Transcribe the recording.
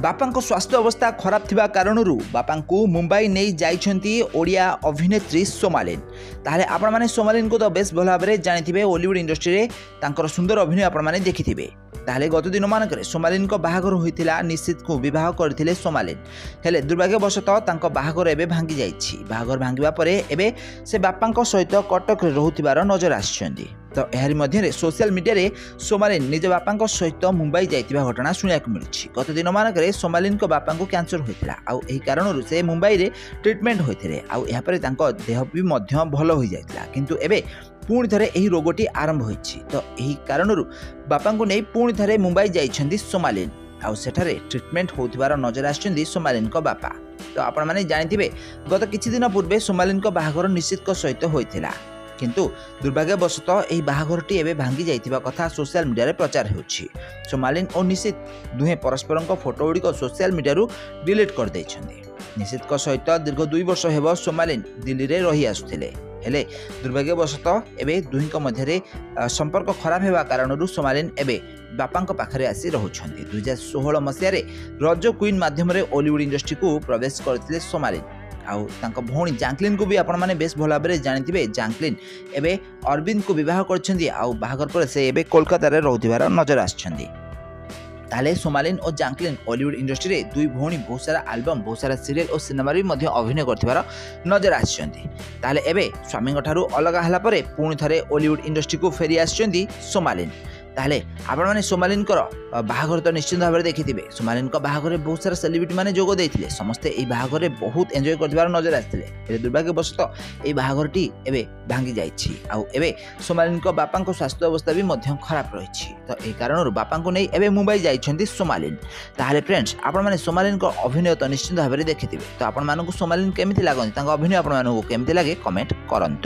बापांको स्वास्थ्य अवस्था खराब थिबा कारणरू बापांको मुंबई नहीं जाइछंती ओडिया अभिनेत्री सोमालिन। ताहले आपण माने सोमालिन को तो बेस भल भाव जानिथिबे। हॉलीवुड इंडस्ट्री रे तांकर सुंदर अभिनय आपण माने देखिथिबे। ताहले गत दिन मानकरे सोमालिन को बाहागर होइतिला। निश्चित को विवाह करथिले सोमालिन, हेले दुर्भाग्यवशतः तांको बाहागर एबे भांगी जाइछि। बाहागर भांगिबा परे एबे से बापांको सहित कटक रे रहुतिबार नजर आछिछंती। तो एहारी मध्य सोशल मीडिया रे सोमालिन निज बापांको सहित मुंबई जाइतिबा घटना सुनियाक मिलिछि। गत दिन मानकरे सोमालिन को बापांको कैंसर होइतिला आ एही कारणरू से मुंबई रे ट्रीटमेंट होइथिले आ एहा परे तांको देह भी मध्य भल होई जाइतिला। किंतु एबे पुणी थरे एही रोगटी आरंभ होइछि। तो एही कारणरू बापांको नै पुणी थरे मुंबई जाइछंती सोमालिन आ सेठारे ट्रीटमेंट होउथिबार नजर आछंती सोमालिन को बापा। तो आपण माने जानिथिबे गत किछि दिन पूर्वे सोमालिन को बाहागर निश्चित को सहित होइथिला, किंतु दुर्भाग्यवशतः यही बाहागरटी एवं भांगी जाइथिबा कथा सोशल मीडिया रे प्रचार होछि। सोमालिन और निश्चित दुहे परस्पर फोटो गुड़िक सोशल मीडिया डिलीट कर दैछंती। निश्चित को सहित दीर्घ 2 वर्ष हेब सोमालिन दिल्ली रे रही आसुथिले, हेले दुर्भाग्यवशतः एबे दुहिंक मध्यरे संपर्क खराब हेबा कारणरू सोमालिन एबे बापांक पाखरे आसी रहुछंती। 2016 मसिया रे रज क्वीन माध्यम रे हॉलीवुड इंडस्ट्री को प्रवेश करथिले सोमालिन। आउ तांको भौणी जैकलिन को भी आपण माने बेस भल भाव जानिथिबे। जैकलिन एबे अरविंद को विवाह करछंती आउ बाहागर पर से एबे कोलकाता रे रहउथिबार नजर आछंती। ताले सोमालिन और जैकलिन हॉलीवुड इंडस्ट्री रे दुई भौणी बहुत सारा एल्बम, बहुत सारा सीरियल और सिनेमा रे मध्य अभिनय करथिबार नजर आछंती। ताले एबे स्वामीଙ୍କ ठारू अलग हला परे पुणी थरे हॉलीवुड इंडस्ट्री को फेरी आछंती सोमालिन। ताले आपण माने सोमालिन कर बाहागर तो निश्चित भाव में देखिथिबे। सोमालिन को बाहागर बहुत सारा सेलिब्रिटी माने जोग देथिले, समस्ते एई बाहागर बहुत एंजॉय करथिबार नजर आथिले। ए दुर्भाग्यवशतः एई बाहागरटी एबे भांगी जाइछि आ एबे सोमालिन को बापांको स्वास्थ्य अवस्था भी मध्य खराब रहिछि। तो एई कारणरू बापांको नै एबे मुंबई जाइछंती सोमालिन। ताहाले फ्रेंड्स आपण माने सोमालिन को अभिनय तो निश्चित भाव में देखिथिबे। तो आपण मानकु सोमालिन केमिति लागନ୍ତି, तांको अभिनय आपण मानकु केमिति लागे कमेंट करंतु।